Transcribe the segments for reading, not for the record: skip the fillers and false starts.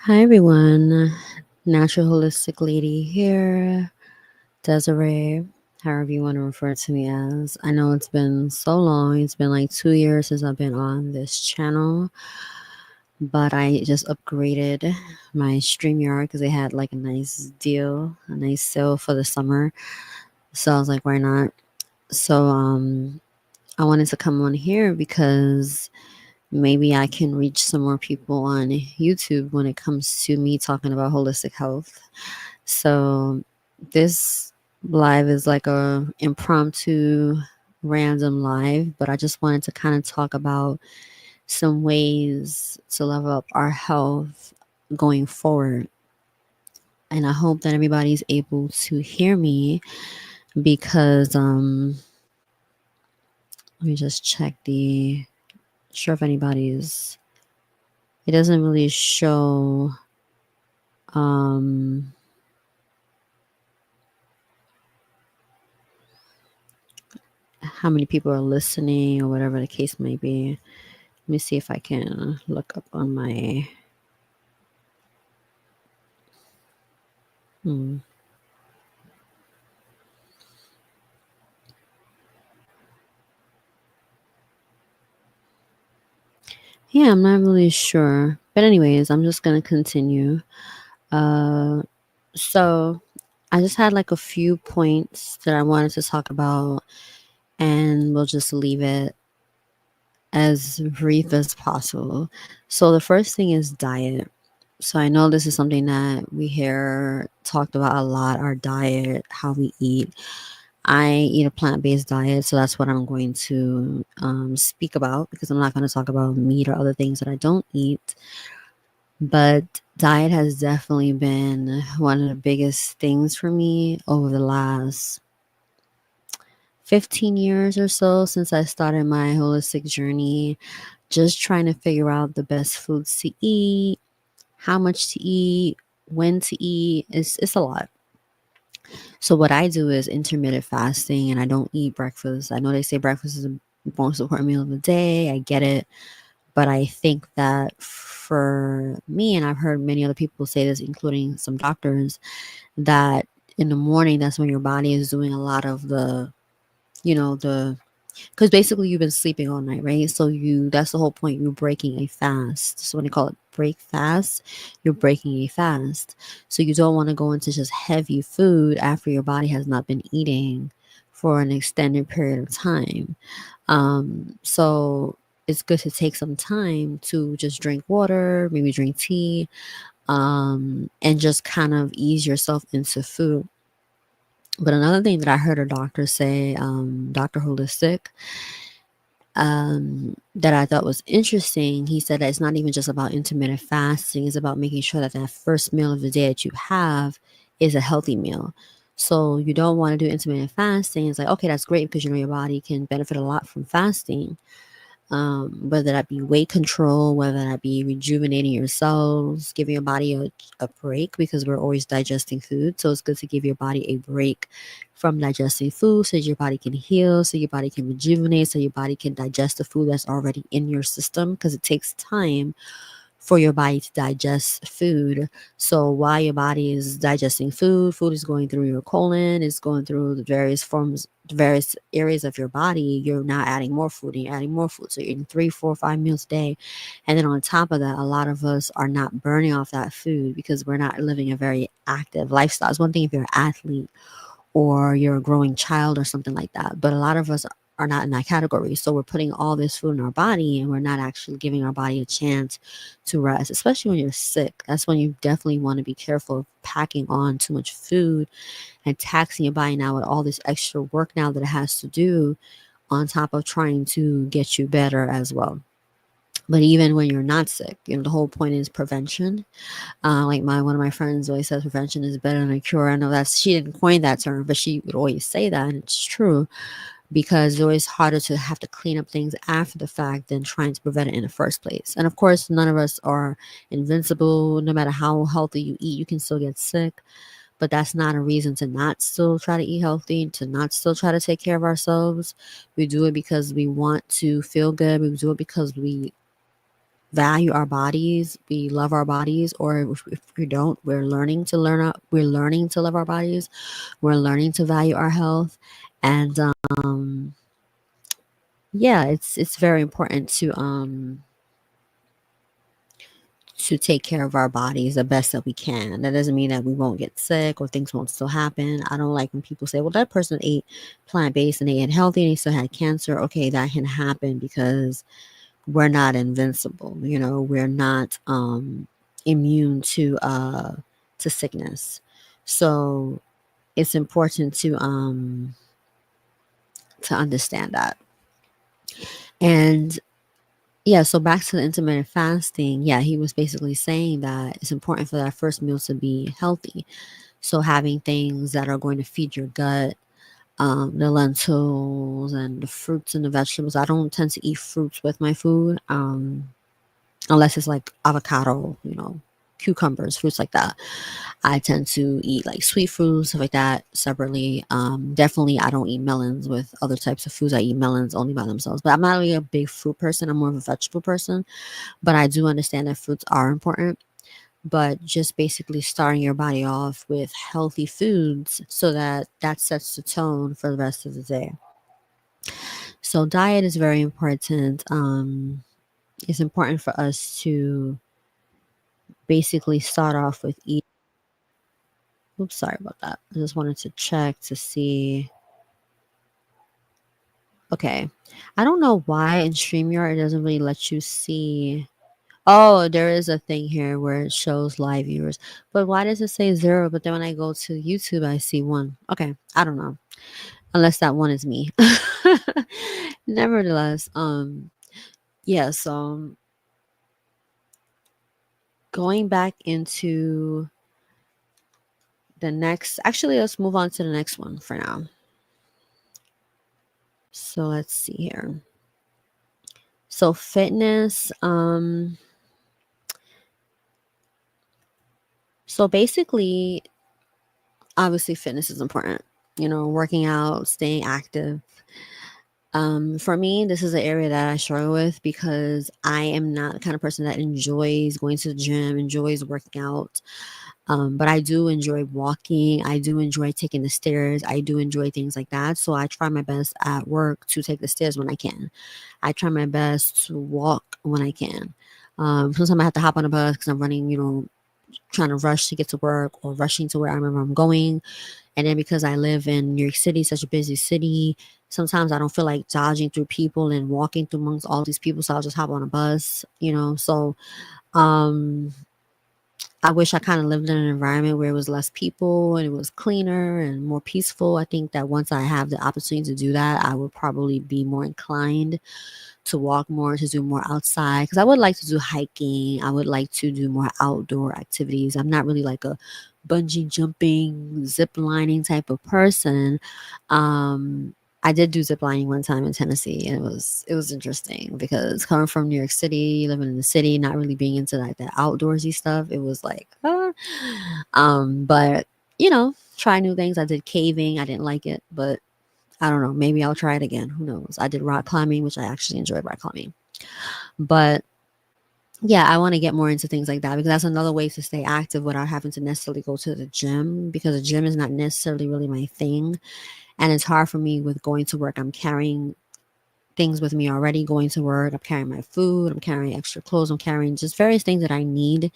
Hi everyone, Natural Holistic Lady here, Desiree, however you want to refer to me as. I know it's been so long, it's been like 2 years since I've been on this channel, but I just upgraded my StreamYard because they had like a nice deal, a nice sale for the summer. So I was like, why not? So I wanted to come on here because maybe I can reach some more people on YouTube when it comes to me talking about holistic health. So this live is like a impromptu random live, but I just wanted to kind of talk about some ways to level up our health going forward. And I hope that everybody's able to hear me because let me just check the sure if anybody's it doesn't really show um how many people are listening or whatever the case may be. Let me see if I can look up on my. Hmm. Yeah, I'm not really sure. But, anyways, I'm just going to continue. Uh, so, I just had like a few points that I wanted to talk about, and we'll just leave it as brief as possible. So, the first thing is diet. So, I know this is something that we hear talked about a lot, our diet, how we eat. I eat a plant based diet, so that's what I'm going to speak about because I'm not going to talk about meat or other things that I don't eat. But diet has definitely been one of the biggest things for me over the last 15 years or so since I started my holistic journey. Just trying to figure out the best foods to eat, how much to eat, when to eat. It's a lot. So what I do is intermittent fasting and I don't eat breakfast. I know they say breakfast is the most important meal of the day. I get it. But I think that for me, and I've heard many other people say this, including some doctors, that in the morning, that's when your body is doing a lot of the because basically you've been sleeping all night, right? So that's the whole point. You're breaking a fast. So when they call it break fast, you're breaking a fast. So you don't want to go into just heavy food after your body has not been eating for an extended period of time. So it's good to take some time to just drink water, maybe drink tea, and just kind of ease yourself into food. But another thing that I heard a doctor say, Dr. Holistic, that I thought was interesting. He said that it's not even just about intermittent fasting, it's about making sure that that first meal of the day that you have is a healthy meal. So you don't want to do intermittent fasting. It's like, okay, that's great because you know your body can benefit a lot from fasting, whether that be weight control, whether that be rejuvenating your cells, giving your body a break because we're always digesting food. So it's good to give your body a break from digesting food so your body can heal, so your body can rejuvenate, so your body can digest the food that's already in your system because it takes time for your body to digest food. So while your body is digesting food, food is going through your colon, it's going through the various forms, the various areas of your body. You're now adding more food and you're adding more food. So you're eating 3, 4, 5 meals a day. And then on top of that, a lot of us are not burning off that food because we're not living a very active lifestyle. It's one thing if you're an athlete or you're a growing child or something like that. But a lot of us are not in that category. So we're putting all this food in our body and we're not actually giving our body a chance to rest, especially when you're sick. That's when you definitely want to be careful of packing on too much food and taxing your body now with all this extra work now that it has to do on top of trying to get you better as well. But even when you're not sick, the whole point is prevention. Like my one of my friends always says, prevention is better than a cure. I know that's she didn't coin that term, but she would always say that, and it's true because it's always harder to have to clean up things after the fact than trying to prevent it in the first place. And of course, none of us are invincible. No matter how healthy you eat, you can still get sick. But that's not a reason to not still try to eat healthy, to not still try to take care of ourselves. We do it because we want to feel good. We do it because we value our bodies, we love our bodies, or if we don't, we're learning to love our bodies. We're learning to value our health. And yeah, it's very important to take care of our bodies the best that we can. That doesn't mean that we won't get sick or things won't still happen. I don't like when people say, well, that person ate plant based and they ate healthy and they still had cancer. Okay, that can happen because we're not invincible. You know, we're not immune to sickness. So it's important to understand that. And yeah, so back to the intermittent fasting. Yeah, he was basically saying that it's important for that first meal to be healthy. So having things that are going to feed your gut, the lentils and the fruits and the vegetables. I don't tend to eat fruits with my food, unless it's like avocado, cucumbers, fruits like that. I tend to eat like sweet fruits, stuff like that, separately. Definitely, I don't eat melons with other types of foods. I eat melons only by themselves. But I'm not really a big fruit person. I'm more of a vegetable person. But I do understand that fruits are important. But just basically starting your body off with healthy foods so that that sets the tone for the rest of the day. So diet is very important. It's important for us to basically start off with eat. Oops, sorry about that. I just wanted to check to see. Okay. I don't know why in StreamYard it doesn't really let you see. Oh, there is a thing here where it shows live viewers. But why does it say zero? But then when I go to YouTube, I see one. Okay. I don't know. Unless that one is me. Nevertheless, yeah, so going back into the next, actually, let's move on to the next one for now. So let's see here. So fitness, so basically, obviously fitness is important. Working out, staying active. For me, this is an area that I struggle with because I am not the kind of person that enjoys going to the gym, enjoys working out. But I do enjoy walking. I do enjoy taking the stairs. I do enjoy things like that. So I try my best at work to take the stairs when I can. I try my best to walk when I can. Sometimes I have to hop on a bus because I'm running, trying to rush to get to work or rushing to where I remember I'm going. And then because I live in New York City, such a busy city, sometimes I don't feel like dodging through people and walking through amongst all these people. So I'll just hop on a bus. So um, I wish I kind of lived in an environment where it was less people and it was cleaner and more peaceful. I think that once I have the opportunity to do that, I would probably be more inclined to walk more, to do more outside. Because I would like to do hiking. I would like to do more outdoor activities. I'm not really like a bungee jumping, zip lining type of person. Um, I did do zip lining one time in Tennessee, and it was interesting because coming from New York City, living in the city, not really being into like that outdoorsy stuff, it was like, but try new things. I did caving. I didn't like it, but I don't know. Maybe I'll try it again. Who knows? I did rock climbing, which I actually enjoyed rock climbing. But yeah, I want to get more into things like that because that's another way to stay active without having to necessarily go to the gym because the gym is not necessarily really my thing. And it's hard for me with going to work. I'm carrying things with me already going to work. I'm carrying my food. I'm carrying extra clothes. I'm carrying just various things that I need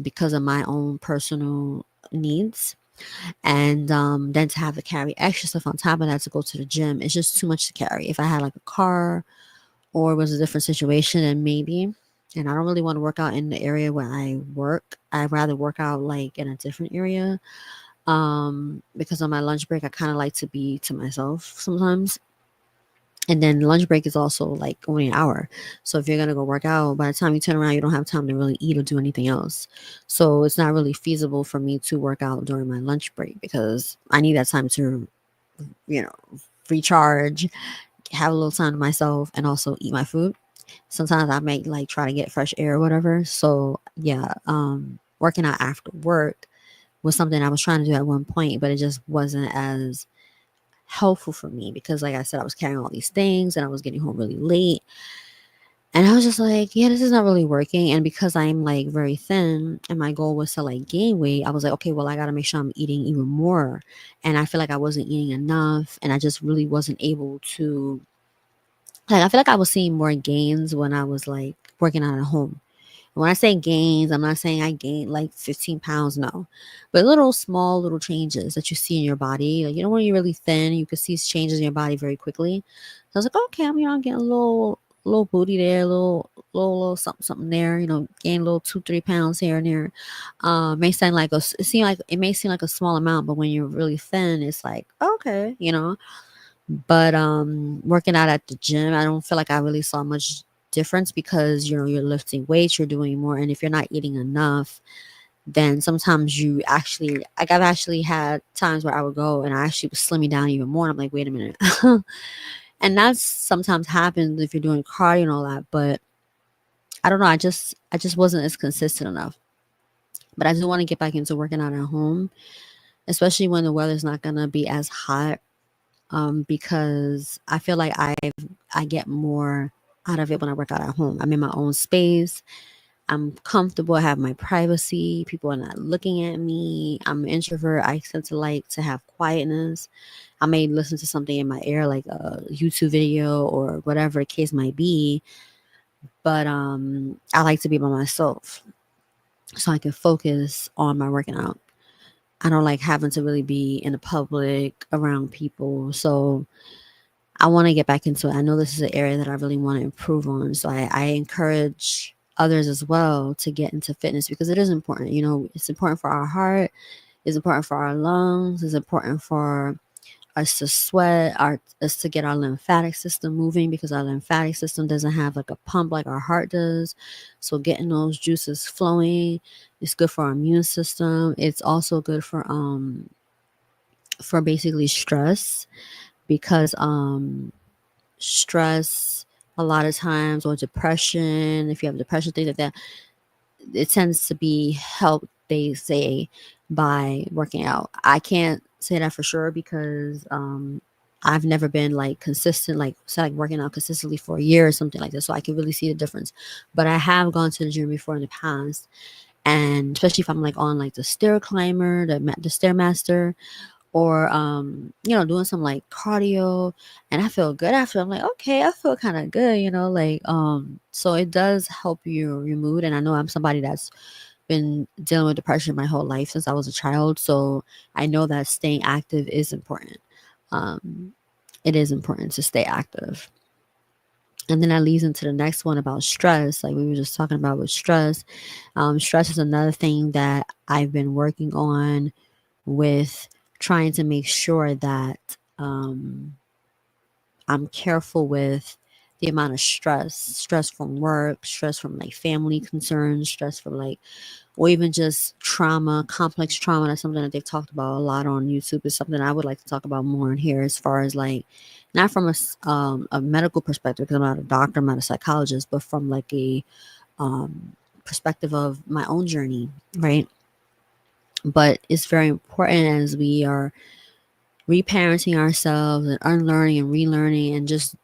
because of my own personal needs. And then to have to carry extra stuff on top of that to go to the gym, it's just too much to carry. If I had like a car or it was a different situation, then maybe. And I don't really want to work out in the area where I work. I'd rather work out like in a different area. Because on my lunch break, I kind of like to be to myself sometimes. And then lunch break is also like only an hour. So if you're gonna go work out, by the time you turn around, you don't have time to really eat or do anything else. So it's not really feasible for me to work out during my lunch break because I need that time to, you know, recharge, have a little time to myself, and also eat my food. Sometimes I might like try to get fresh air or whatever. So yeah, working out after work was something I was trying to do at one point, but it just wasn't as helpful for me because like I said, I was carrying all these things and I was getting home really late. And I was just like, yeah, this is not really working. And because I'm like very thin and my goal was to like gain weight, I was like, okay, well, I got to make sure I'm eating even more. And I feel like I wasn't eating enough. And I just really wasn't able to, like, I feel like I was seeing more gains when I was like working out at home. When I say gains, I'm not saying I gained like 15 pounds, no. But little small little changes that you see in your body. Like, you know, when you're really thin, you can see changes in your body very quickly. So I was like, okay, I'm getting a little booty there, little something, something there, gain a little 2, 3 pounds here and there. May sound like it may seem like a small amount, but when you're really thin, it's like, okay. But working out at the gym, I don't feel like I really saw much difference because you're lifting weights, you're doing more, and if you're not eating enough, then sometimes you actually like I've actually had times where I would go and I actually was slimming down even more. And I'm like, wait a minute. And that's sometimes happens if you're doing cardio and all that, but I don't know, I just wasn't as consistent enough. But I do want to get back into working out at home, especially when the weather's not gonna be as hot. Because I feel like I get more out of it when I work out at home. I'm in my own space. I'm comfortable. I have my privacy. People are not looking at me. I'm an introvert. I tend to like to have quietness. I may listen to something in my ear, like a YouTube video or whatever the case might be. But I like to be by myself so I can focus on my working out. I don't like having to really be in the public around people. So I want to get back into it. I know this is an area that I really want to improve on. So I encourage others as well to get into fitness because it is important. It's important for our heart, it's important for our lungs, it's important for us to sweat, us to get our lymphatic system moving because our lymphatic system doesn't have like a pump like our heart does. So getting those juices flowing is good for our immune system. It's also good for basically stress because stress a lot of times or depression, if you have depression, things like that, it tends to be helped, they say, by working out. I can't say that for sure because I've never been like consistent, like say like working out consistently for a year or something like that, so I can really see the difference. But I have gone to the gym before in the past, and especially if I'm like on like the stair climber, the stairmaster, or doing some like cardio, and I feel good after. I'm like, okay, I feel kind of good, like so it does help your mood. And I know I'm somebody that's been dealing with depression my whole life since I was a child, so I know that staying active is important. um it is important to stay active. And then that leads into the next one about stress, like we were just talking about with stress. Stress is another thing that I've been working on with trying to make sure that I'm careful with the amount of stress from work, stress from like family concerns, stress from like, or even just trauma, complex trauma. That's something that they've talked about a lot on YouTube. Is something I would like to talk about more in here, as far as like, not from a medical perspective, because I'm not a doctor, I'm not a psychologist, but from like a perspective of my own journey, right? But it's very important as we are reparenting ourselves and unlearning and relearning and just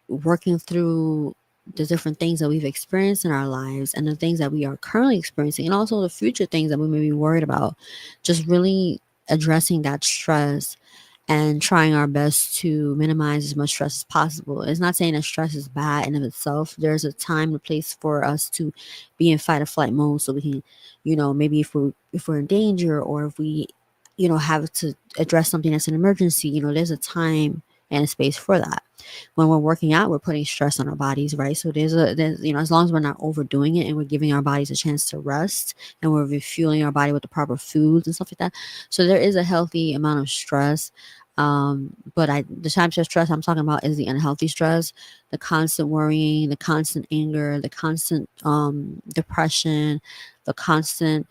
working through the different things that we've experienced in our lives and the things that we are currently experiencing and also the future things that we may be worried about, just really addressing that stress and trying our best to minimize as much stress as possible. It's not saying that stress is bad in of itself. There's a time and a place for us to be in fight or flight mode, so we can, maybe if we're in danger, or if we, have to address something that's an emergency, there's a time and a space for that. When we're working out, we're putting stress on our bodies, right? So there's as long as we're not overdoing it and we're giving our bodies a chance to rest and we're refueling our body with the proper foods and stuff like that. So there is a healthy amount of stress. But the types of stress I'm talking about is the unhealthy stress, the constant worrying, the constant anger, the constant depression, the constant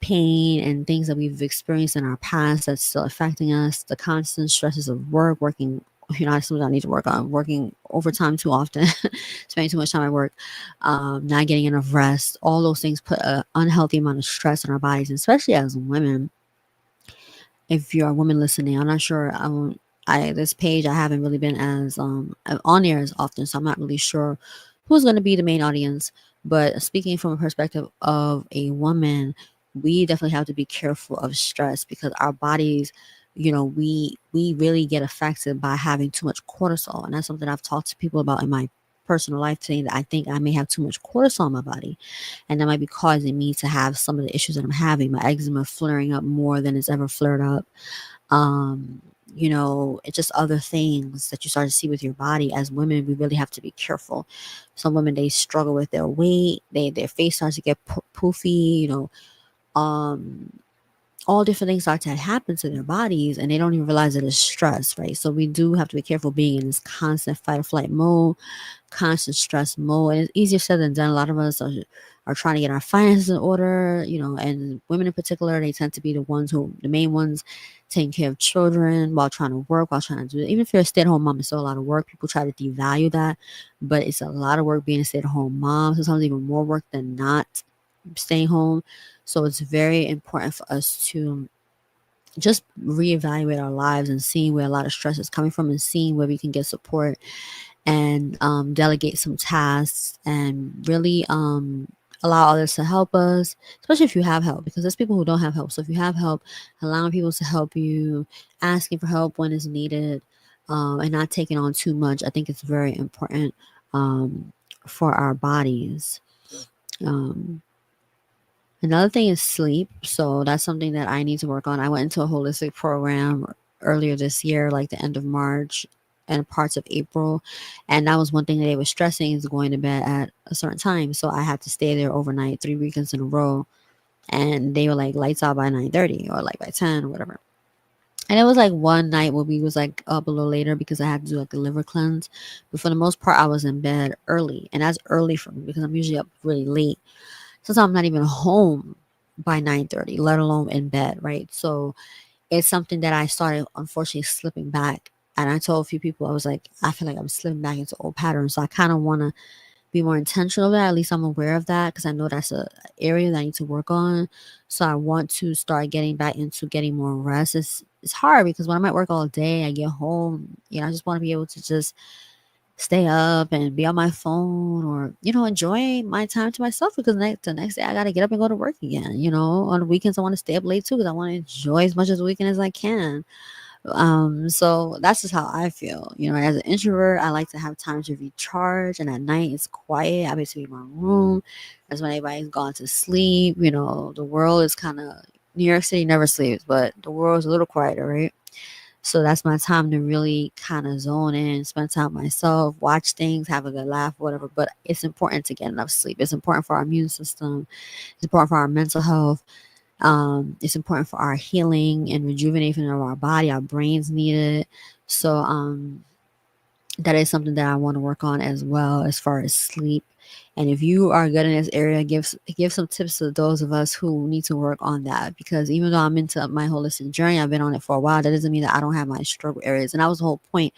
pain and things that we've experienced in our past that's still affecting us, the constant stresses of work, working, that's something I need to work on, working overtime too often, spending too much time at work, not getting enough rest. All those things put an unhealthy amount of stress on our bodies, especially as women. If you're a woman listening, I'm not sure. This page I haven't really been as on there as often, so I'm not really sure who's going to be the main audience. But speaking from a perspective of a woman, we definitely have to be careful of stress because our bodies, we really get affected by having too much cortisol. And that's something I've talked to people about in my personal life today, that I think I may have too much cortisol in my body, and that might be causing me to have some of the issues that I'm having. My eczema flaring up more than it's ever flared up. um it's just other things that you start to see with your body. As women, we really have to be careful. Some women, they struggle with their weight, their face starts to get poofy, um all different things start to happen to their bodies, and they don't even realize it is stress, right? So we do have to be careful being in this constant fight or flight mode, constant stress mode. And it's easier said than done. A lot of us are trying to get our finances in order, and women in particular, they tend to be the main ones taking care of children while trying to work, while trying to do it. Even if you're a stay-at-home mom, it's still a lot of work. People try to devalue that, but it's a lot of work being a stay-at-home mom, sometimes even more work than not staying home. So it's very important for us to just reevaluate our lives and seeing where a lot of stress is coming from, and seeing where we can get support, and delegate some tasks, and really allow others to help us, especially if you have help, because there's people who don't have help. So if you have help, allowing people to help you, asking for help when it's needed, and not taking on too much, I think it's very important for our bodies. Um, Another thing is sleep. So that's something that I need to work on. I went into a holistic program earlier this year, like the end of March and parts of April. And that was one thing that they were stressing, is going to bed at a certain time. So I had to stay there overnight, 3 weekends in a row. And they were like lights out by 9:30 or like by 10 or whatever. And it was like one night where we was like up a little later because I had to do like a liver cleanse. But for the most part, I was in bed early. And that's early for me because I'm usually up really late. Sometimes I'm not even home by 9:30, let alone in bed, right? So it's something that I started unfortunately slipping back. And I told a few people, I was like, I feel like I'm slipping back into old patterns. So I kind of want to be more intentional of that. At least I'm aware of that because I know that's a area that I need to work on. So I want to start getting back into getting more rest. It's hard because when I'm at work all day, I get home, I just want to be able to just stay up and be on my phone, or enjoy my time to myself, because the next day I got to get up and go to work again. On the weekends I want to stay up late too because I want to enjoy as much of the weekend as I can. So that's just how I feel. As an introvert, I like to have time to recharge, and at night it's quiet. I basically in my room. That's when everybody's gone to sleep. The world is kind of, New York City never sleeps, but the world's a little quieter, right? So that's my time to really kind of zone in, spend time with myself, watch things, have a good laugh, whatever. But it's important to get enough sleep. It's important for our immune system. It's important for our mental health. It's important for our healing and rejuvenation of our body. Our brains need it. So that is something that I want to work on as well, as far as sleep. And if you are good in this area, give some tips to those of us who need to work on that. Because even though I'm into my holistic journey, I've been on it for a while. That doesn't mean that I don't have my struggle areas. And that was the whole point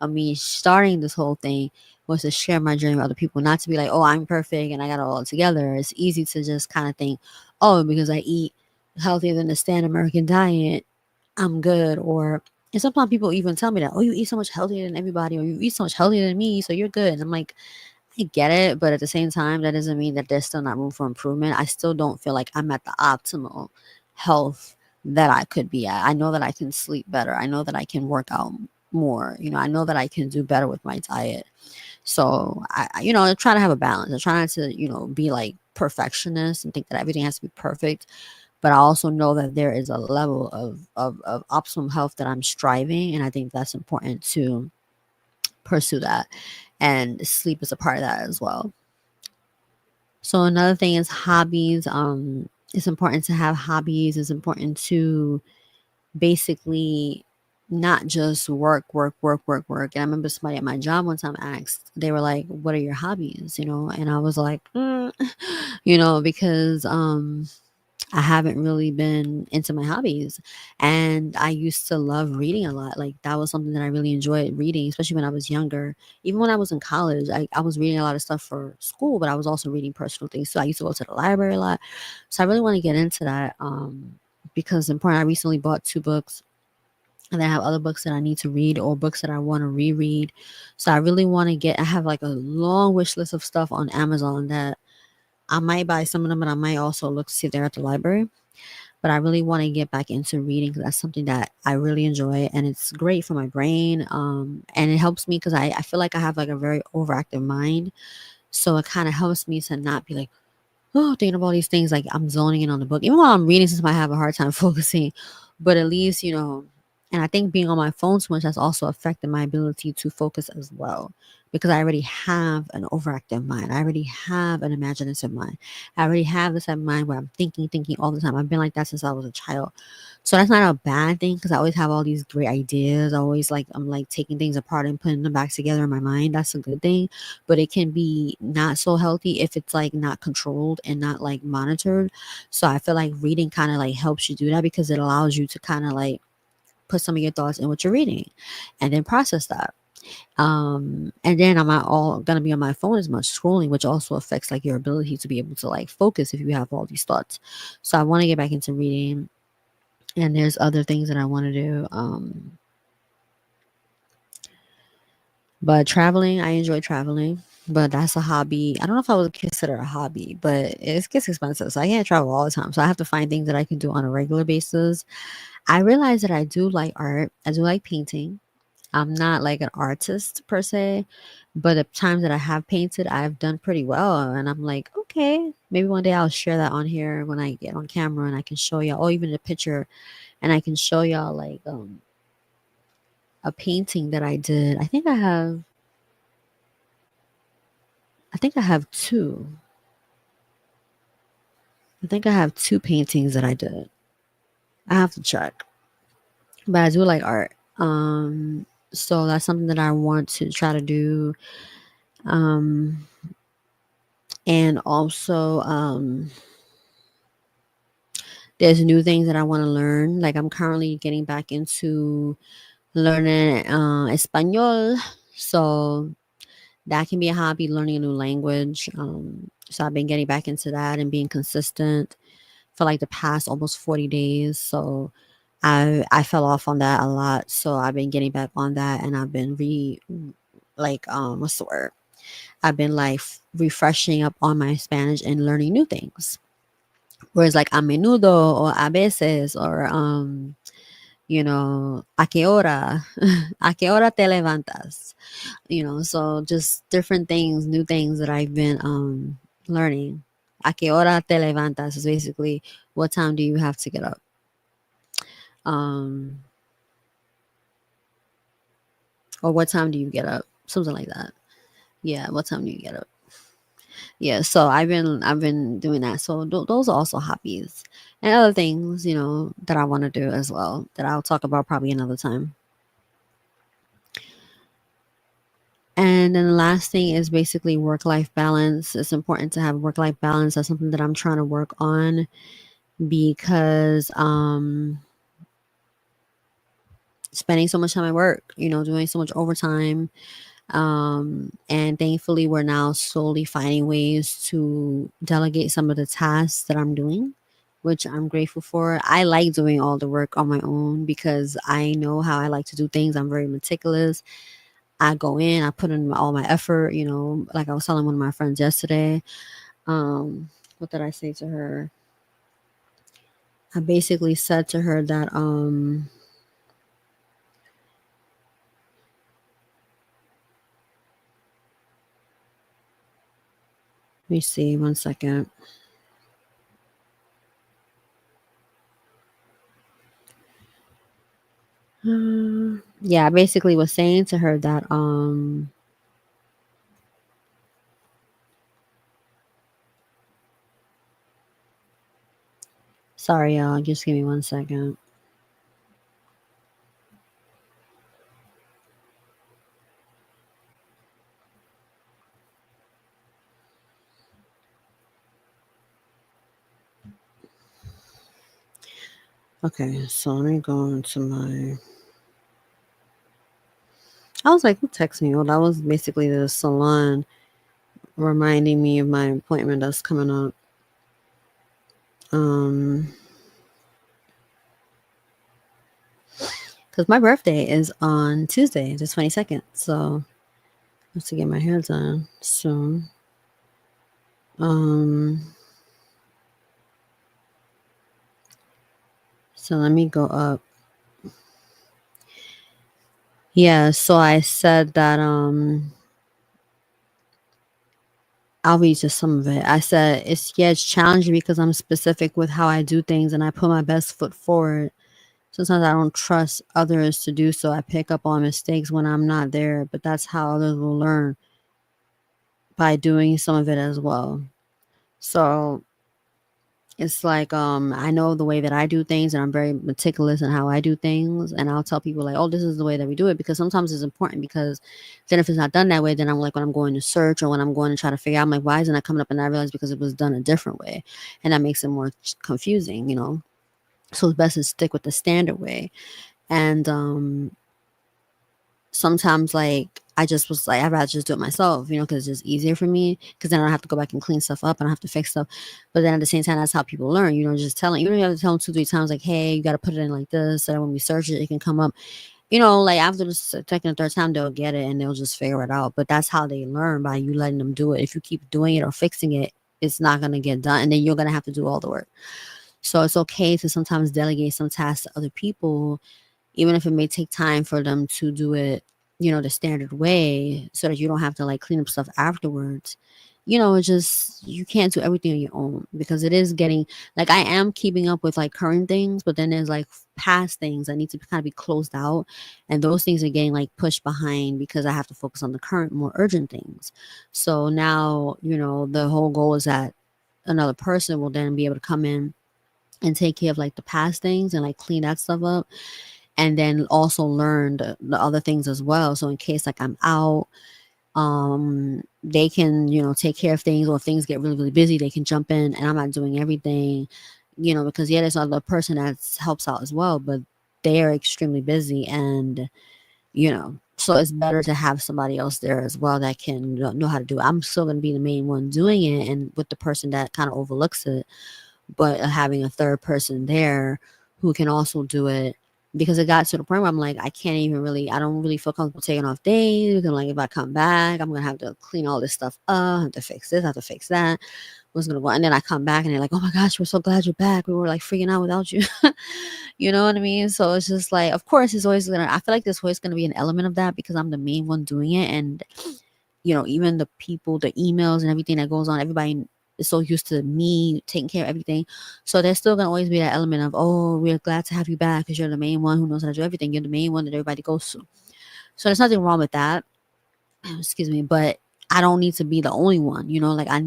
of me starting this whole thing, was to share my journey with other people, not to be like, oh, I'm perfect and I got it all together. It's easy to just kind of think, oh, because I eat healthier than the standard American diet, I'm good. And sometimes people even tell me that, oh, you eat so much healthier than everybody, or you eat so much healthier than me, so you're good. And I'm like, I get it, but at the same time, that doesn't mean that there's still not room for improvement. I still don't feel like I'm at the optimal health that I could be at. I know that I can sleep better. I know that I can work out more. I know that I can do better with my diet. So I try to have a balance. I try not to, be like perfectionist and think that everything has to be perfect. But I also know that there is a level of optimum health that I'm striving, and I think that's important to pursue that. And sleep is a part of that as well. So another thing is hobbies. It's important to have hobbies. It's important to basically not just work, work, work, work, work. And I remember somebody at my job one time asked, they were like, "What are your hobbies?" And I was like, because I haven't really been into my hobbies. And I used to love reading a lot. Like, that was something that I really enjoyed reading, especially when I was younger. Even when I was in college, I was reading a lot of stuff for school, but I was also reading personal things. So I used to go to the library a lot. So I really want to get into that, because it's important. I recently bought 2 books. And then I have other books that I need to read or books that I want to reread. So I really want to get, I have like a long wish list of stuff on Amazon that I might buy some of them, but I might also look to see if they're at the library. But I really want to get back into reading because that's something that I really enjoy and it's great for my brain. And it helps me because I feel like I have like a very overactive mind. So it kind of helps me to not be like, oh, thinking of all these things, like I'm zoning in on the book. Even while I'm reading, since I have a hard time focusing, but at least, and I think being on my phone so much has also affected my ability to focus as well. Because I already have an overactive mind. I already have an imaginative mind. I already have this type of mind where I'm thinking all the time. I've been like that since I was a child. So that's not a bad thing because I always have all these great ideas. I always like I'm like taking things apart and putting them back together in my mind. That's a good thing. But it can be not so healthy if it's like not controlled and not like monitored. So I feel like reading kind of like helps you do that because it allows you to kind of like put some of your thoughts in what you're reading and then process that. And then I'm not all gonna be on my phone as much scrolling, which also affects like your ability to be able to like focus if you have all these thoughts. So I want to get back into reading, and there's other things that I want to do. But traveling, I enjoy traveling, but that's a hobby. I don't know if I would consider a hobby, but it gets expensive, so I can't travel all the time. So I have to find things that I can do on a regular basis. I realize that I do like art. I do like painting. I'm not like an artist per se, but the times that I have painted, I've done pretty well. And I'm like, okay, maybe one day I'll share that on here when I get on camera and I can show y'all, or even a picture, and I can show y'all like a painting that I did. I think I have two. I think I have two paintings that I did. I have to check. But I do like art. So that's something that I want to try to do. Um and also there's new things that I want to learn. Like I'm currently getting back into learning Espanol. So that can be a hobby, learning a new language. So I've been getting back into that and being consistent for like the past almost 40 days. So I fell off on that a lot. So I've been getting back on that and I've been what's the word? I've been like refreshing up on my Spanish and learning new things. Whereas like a menudo or a veces or a qué hora, a qué hora te levantas, so just different things, new things that I've been learning. A qué hora te levantas is basically what time do you have to get up? Um, or what time do you get up? Something like that. Yeah, what time do you get up? Yeah, so I've been doing that. So those are also hobbies and other things, that I want to do as well that I'll talk about probably another time. And then the last thing is basically work life balance. It's important to have work life balance. That's something that I'm trying to work on because spending so much time at work, doing so much overtime. And thankfully, we're now slowly finding ways to delegate some of the tasks that I'm doing, which I'm grateful for. I like doing all the work on my own because I know how I like to do things. I'm very meticulous. I go in, I put in all my effort, like I was telling one of my friends yesterday. What did I say to her? I basically said to her that let me see, one second. Yeah, I basically was saying to her that sorry y'all, just give me one second. Okay, so let me go into my. I was like, who texted me? Well, that was basically the salon reminding me of my appointment that's coming up. Um, Because my birthday is on Tuesday, the 22nd. So I have to get my hair done soon. Um, so let me go up. Yeah, so I said that I'll read just some of it. I said it's challenging because I'm specific with how I do things and I put my best foot forward. Sometimes I don't trust others to do so. I pick up on mistakes when I'm not there, but that's how others will learn by doing some of it as well. So it's like I know the way that I do things and I'm very meticulous in how I do things, and I'll tell people like, oh, this is the way that we do it, because sometimes it's important, because then if it's not done that way, then I'm like, when I'm going to search or when I'm going to try to figure out, I'm like, why isn't that coming up? And I realize because it was done a different way, and that makes it more confusing. So it's best to stick with the standard way. And sometimes like I just was like, I'd rather just do it myself, because it's just easier for me, because then I don't have to go back and clean stuff up. I don't have to fix stuff. But then at the same time, that's how people learn. Just telling, you don't have to tell them 2, 3 times, like, hey, you got to put it in like this. So that when we search it, it can come up. Like after the second or third time, they'll get it and they'll just figure it out. But that's how they learn, by you letting them do it. If you keep doing it or fixing it, it's not going to get done. And then you're going to have to do all the work. So it's okay to sometimes delegate some tasks to other people, even if it may take time for them to do it, the standard way, so that you don't have to like clean up stuff afterwards. It's just, you can't do everything on your own, because it is getting like, I am keeping up with like current things, but then there's like past things that need to kind of be closed out. And those things are getting like pushed behind because I have to focus on the current, more urgent things. So now, the whole goal is that another person will then be able to come in and take care of like the past things and like clean that stuff up, and then also learn the other things as well. So in case like I'm out, they can, take care of things, or if things get really, really busy, they can jump in and I'm not doing everything, because yeah, there's another person that helps out as well, but they are extremely busy, and so it's better to have somebody else there as well that can know how to do it. I'm still going to be the main one doing it, and with the person that kind of overlooks it, but having a third person there who can also do it, because it got to the point where I'm like, I don't really feel comfortable taking off days, because like if I come back, I'm gonna have to clean all this stuff up, I have to fix this, I have to fix that, what's gonna go, and then I come back and they're like, oh my gosh, we're so glad you're back, we were like freaking out without you. You know what I mean? So it's just like, of course it's always gonna, I feel like there's always gonna be an element of that, because I'm the main one doing it. And even the people, the emails and everything that goes on, everybody is so used to me taking care of everything. So there's still gonna always be that element of, oh, we're glad to have you back because you're the main one who knows how to do everything. You're the main one that everybody goes to. So there's nothing wrong with that. Excuse me, but I don't need to be the only one, like I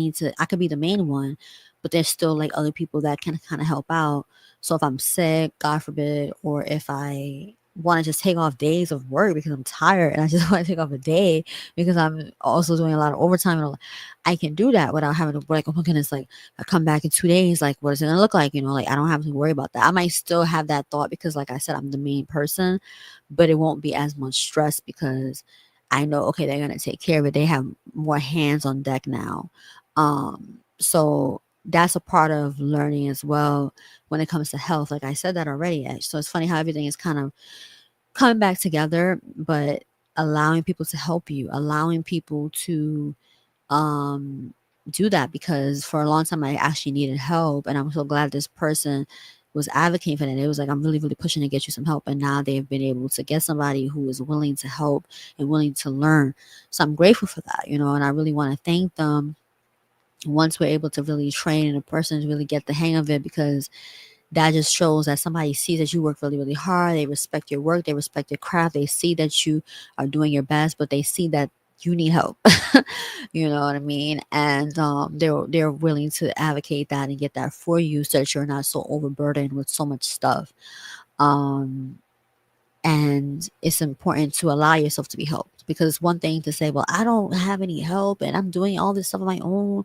could be the main one, but there's still like other people that can kind of help out. So if I'm sick, God forbid, or if I want to just take off days of work because I'm tired and I just want to take off a day because I'm also doing a lot of overtime, and I can do that without having to like, oh my goodness, like I come back in 2 days, like what is it gonna look like? Like I don't have to worry about that. I might still have that thought because like I said, I'm the main person, but it won't be as much stress because I know, okay, they're gonna take care of it. They have more hands on deck now. So that's a part of learning as well when it comes to health. Like I said that already. So it's funny how everything is kind of coming back together, but allowing people to help you, allowing people to um do that, because for a long time I actually needed help, and I'm so glad this person was advocating for that. It was like, I'm really, really pushing to get you some help, and now they've been able to get somebody who is willing to help and willing to learn. So I'm grateful for that, and I really want to thank them once we're able to really train and a person to really get the hang of it, because that just shows that somebody sees that you work really, really hard. They respect your work. They respect your craft. They see that you are doing your best, but they see that you need help. You know what I mean? And they're willing to advocate that and get that for you, so that you're not so overburdened with so much stuff. Um, and it's important to allow yourself to be helped, because it's one thing to say, well, I don't have any help and I'm doing all this stuff on my own.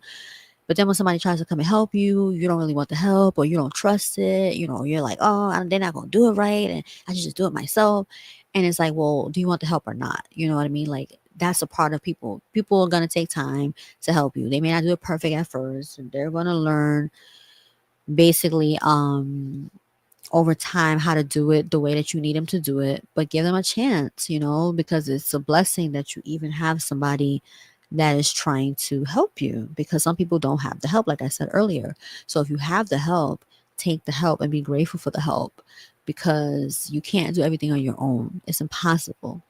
But then when somebody tries to come and help you, you don't really want the help, or you don't trust it. You're like, oh, they're not going to do it right, and I should just do it myself. And it's like, well, do you want the help or not? You know what I mean? Like, that's a part of people. People are going to take time to help you. They may not do it perfect at first, and they're going to learn basically over time how to do it the way that you need them to do it, but give them a chance, because it's a blessing that you even have somebody that is trying to help you, because some people don't have the help, like I said earlier. So if you have the help, take the help and be grateful for the help, because you can't do everything on your own. It's impossible.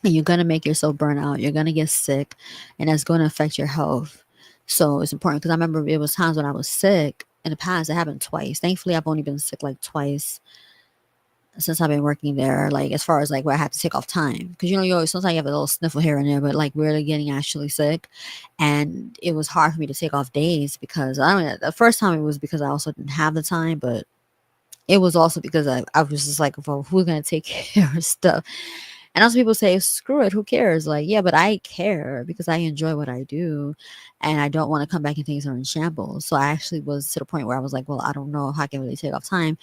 And you're going to make yourself burn out. You're going to get sick, and that's going to affect your health. So it's important, because I remember it was times when I was sick in the past. It happened twice. Thankfully, I've only been sick like twice since I've been working there. Like, as far as like where I had to take off time, because you always, sometimes you have a little sniffle here and there, but like really getting actually sick, and it was hard for me to take off days, because I don't know. The first time it was because I also didn't have the time, but it was also because I was just like, well, who's gonna take care of stuff? And also people say, screw it, who cares? Like, yeah, but I care because I enjoy what I do, and I don't want to come back and things are in shambles. So I actually was to the point where I was like, well, I don't know if I can really take off time.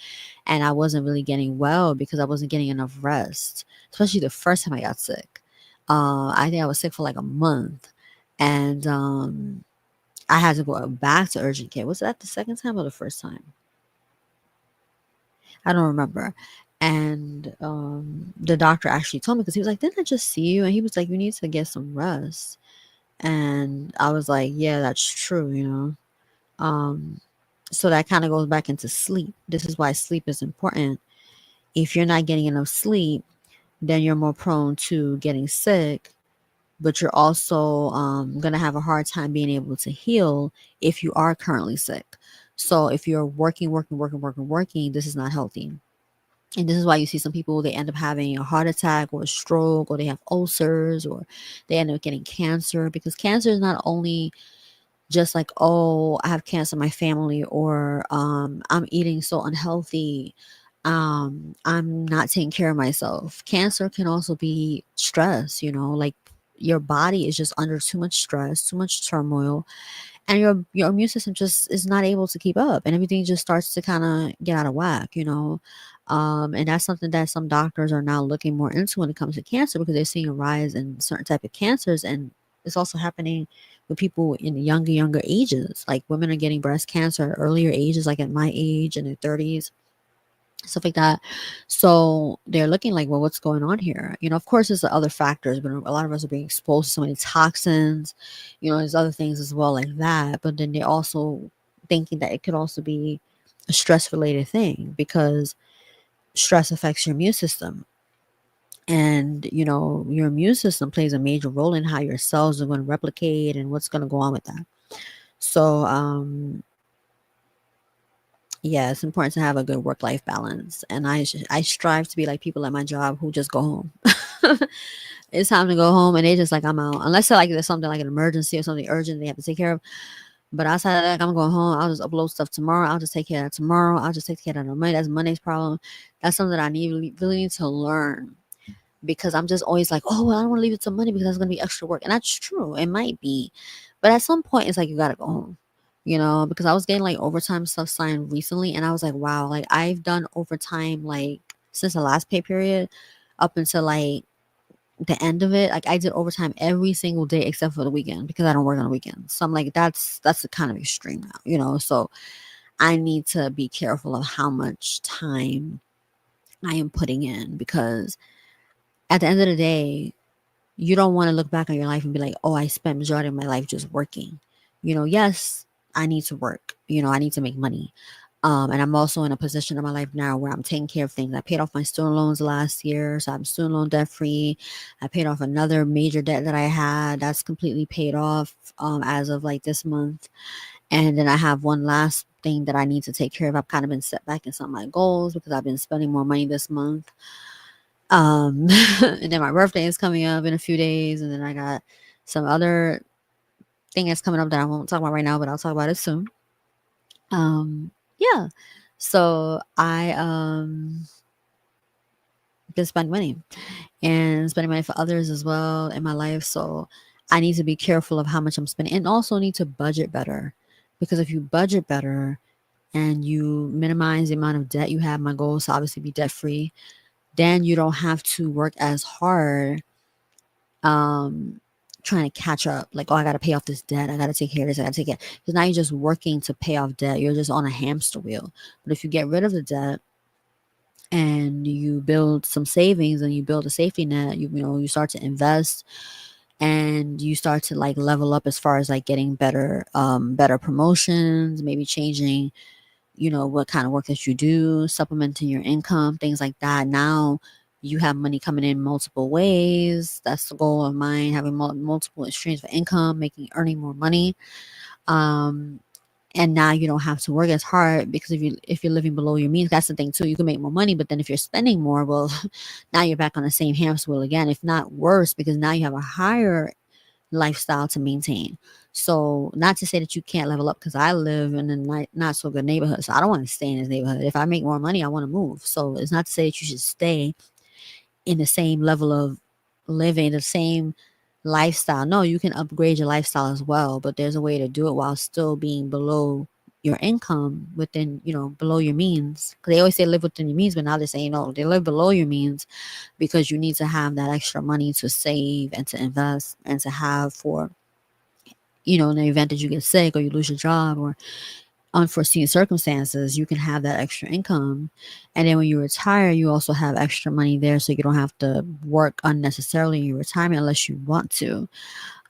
And I wasn't really getting well because I wasn't getting enough rest, especially the first time I got sick. I think I was sick for like a month. And I had to go back to urgent care. Was that the second time or the first time? I don't remember. And the doctor actually told me, because he was like, didn't I just see you? And he was like, you need to get some rest. And I was like, yeah, that's true. Um, so that kind of goes back into sleep. This is why sleep is important. If you're not getting enough sleep, then you're more prone to getting sick, but you're also going to have a hard time being able to heal if you are currently sick. So if you're working, this is not healthy. And this is why you see some people, they end up having a heart attack or a stroke, or they have ulcers, or they end up getting cancer, because cancer is not only just like, oh, I have cancer in my family, or I'm eating so unhealthy, I'm not taking care of myself. Cancer can also be stress, like your body is just under too much stress, too much turmoil, and your immune system just is not able to keep up, and everything just starts to kind of get out of whack. And that's something that some doctors are now looking more into when it comes to cancer, because they're seeing a rise in certain type of cancers, and it's also happening with people in younger ages. Like, women are getting breast cancer at earlier ages, like at my age, in their 30s, stuff like that. So they're looking like, well, what's going on here? Of course, there's the other factors, but a lot of us are being exposed to so many toxins. There's other things as well, like that. But then they're also thinking that it could also be a stress related thing, because stress affects your immune system. And, your immune system plays a major role in how your cells are going to replicate and what's going to go on with that. So, yeah, it's important to have a good work-life balance. And I strive to be like people at my job who just go home. It's time to go home, and they just like, I'm out. Unless like there's something like an emergency or something urgent they have to take care of. But outside of that, I'm going home. I'll just upload stuff tomorrow. I'll just take care of that tomorrow. I'll just take care of that on Monday. That's Monday's problem. That's something that I really need to learn, because I'm just always like, oh, well, I don't want to leave it till Monday because that's going to be extra work. And that's true. It might be. But at some point, it's like, you got to go home, because I was getting like overtime stuff signed recently. And I was like, wow, like I've done overtime like since the last pay period up until like the end of it. Like, I did overtime every single day except for the weekend, because I don't work on the weekends. So I'm like, that's kind of extreme now, So I need to be careful of how much time I am putting in, because at the end of the day, you don't want to look back on your life and be like, oh, I spent majority of my life just working. Yes, I need to work. I need to make money. And I'm also in a position in my life now where I'm taking care of things. I paid off my student loans last year, so I'm student loan debt free. I paid off another major debt that I had. That's completely paid off as of like this month. And then I have one last thing that I need to take care of. I've kind of been set back in some of my goals because I've been spending more money this month. And then my birthday is coming up in a few days, and then I got some other thing that's coming up that I won't talk about right now, but I'll talk about it soon. Yeah. So I been spending money, and spending money for others as well in my life. So I need to be careful of how much I'm spending, and also need to budget better, because if you budget better and you minimize the amount of debt you have, my goal is to obviously be debt free, then you don't have to work as hard trying to catch up. Like, oh, I got to pay off this debt, I got to take care of this, I got to take it, because now you're just working to pay off debt. You're just on a hamster wheel. But if you get rid of the debt, and you build some savings and you build a safety net, you start to invest, and you start to like level up as far as like getting better promotions, maybe changing, what kind of work that you do, supplementing your income, things like that. Now you have money coming in multiple ways. That's the goal of mine, having multiple streams of income, earning more money. Um, and now you don't have to work as hard, because if you're living below your means, that's the thing too. You can make more money, but then if you're spending more, well, now you're back on the same hamster wheel again, if not worse, because now you have a higher lifestyle to maintain. So, not to say that you can't level up, because I live in a not so good neighborhood. So, I don't want to stay in this neighborhood. If I make more money, I want to move. So, it's not to say that you should stay in the same level of living, the same lifestyle. No, you can upgrade your lifestyle as well, but there's a way to do it while still being below your income, within, below your means. Because they always say live within your means, but now they're saying, no, they live below your means, because you need to have that extra money to save and to invest and to have for, in the event that you get sick or you lose your job or unforeseen circumstances, you can have that extra income. And then when you retire, you also have extra money there, so you don't have to work unnecessarily in your retirement unless you want to.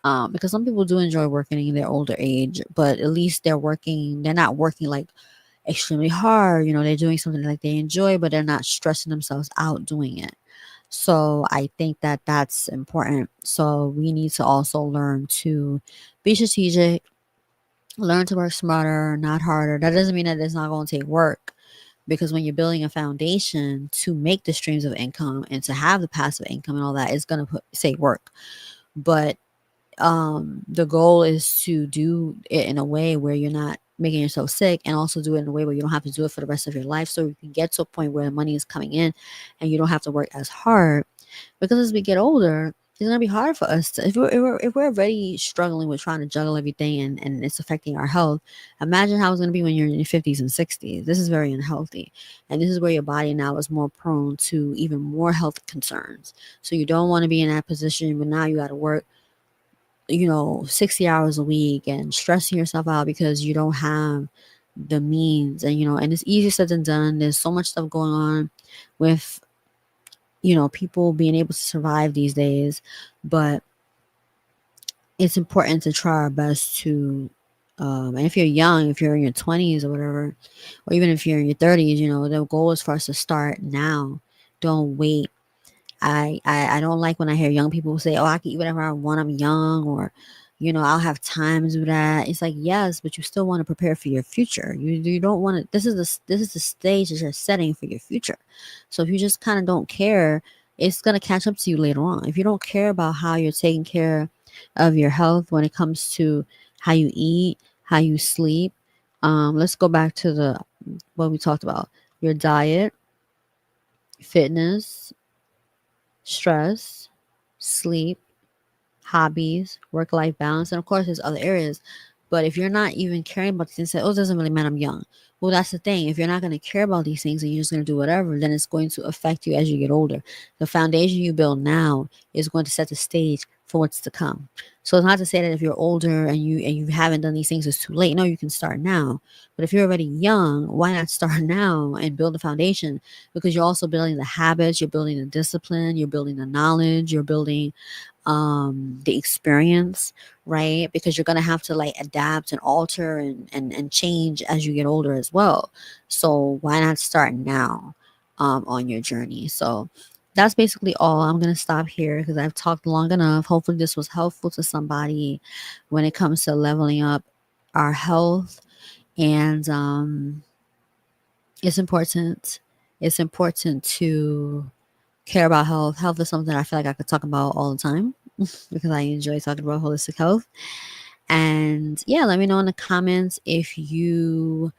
Because some people do enjoy working in their older age, but at least they're not working like extremely hard. They're doing something like they enjoy, but they're not stressing themselves out doing it. So I think that that's important. So we need to also learn to be strategic, learn to work smarter, not harder. That doesn't mean that it's not going to take work, because when you're building a foundation to make the streams of income and to have the passive income and all that, it's going to say work. But the goal is to do it in a way where you're not making yourself sick, and also do it in a way where you don't have to do it for the rest of your life, so you can get to a point where the money is coming in and you don't have to work as hard. Because as we get older, it's gonna be hard for us to, if we're already struggling with trying to juggle everything, and it's affecting our health. Imagine how it's gonna be when you're in your 50s and 60s. This is very unhealthy, and this is where your body now is more prone to even more health concerns. So you don't want to be in that position where now you got to work, 60 hours a week and stressing yourself out because you don't have the means. And it's easier said than done. There's so much stuff going on with, people being able to survive these days, but it's important to try our best to, and if you're young, if you're in your 20s or whatever, or even if you're in your 30s, the goal is for us to start now. Don't wait. I don't like when I hear young people say, "Oh, I can eat whatever I want. I'm young," or, "I'll have time to do that." It's like, yes, but you still want to prepare for your future. You don't want to. This is the stage that you're setting for your future. So if you just kind of don't care, it's gonna catch up to you later on. If you don't care about how you're taking care of your health when it comes to how you eat, how you sleep. Let's go back to the what we talked about: your diet, fitness, stress, sleep, hobbies, work life balance, and of course, there's other areas. But if you're not even caring about these things, say, "Oh, it doesn't really matter, I'm young." Well, that's the thing. If you're not going to care about these things and you're just going to do whatever, then it's going to affect you as you get older. The foundation you build now is going to set the stage for what's to come. So it's not to say that if you're older and you haven't done these things, it's too late. No, you can start now. But if you're already young, why not start now and build the foundation? Because you're also building the habits, you're building the discipline, you're building the knowledge, you're building the experience, right? Because you're gonna have to like adapt and alter and change as you get older as well. So why not start now on your journey? So that's basically all. I'm gonna stop here because I've talked long enough. Hopefully this was helpful to somebody when it comes to leveling up our health. And it's important. It's important to care about health. Health is something I feel like I could talk about all the time because I enjoy talking about holistic health. And yeah, let me know in the comments if you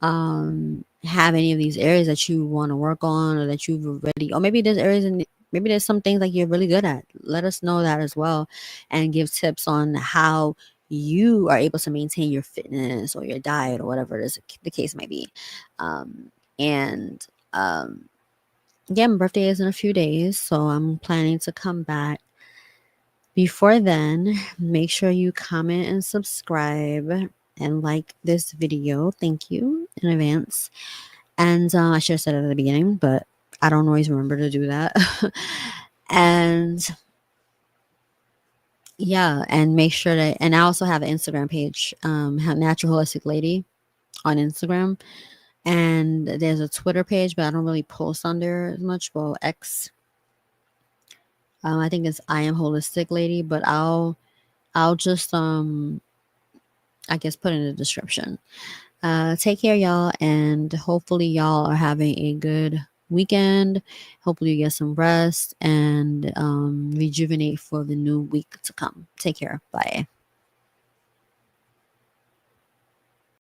have any of these areas that you want to work on, or that you've already, or maybe there's areas and maybe there's some things like you're really good at. Let us know that as well, and give tips on how you are able to maintain your fitness or your diet or whatever it is the case may be. And yeah, my birthday is in a few days, so I'm planning to come back. Before then, make sure you comment and subscribe and like this video. Thank you in advance. And I should have said it at the beginning, but I don't always remember to do that. And yeah, and make sure that, and I also have an Instagram page, Natural Holistic Lady on Instagram. And there's a Twitter page, but I don't really post on there as much. Well, X, I think it's I am Holistic Lady, but I'll just I guess put in the description. Take care, y'all, and hopefully y'all are having a good weekend. Hopefully you get some rest and rejuvenate for the new week to come. Take care. Bye.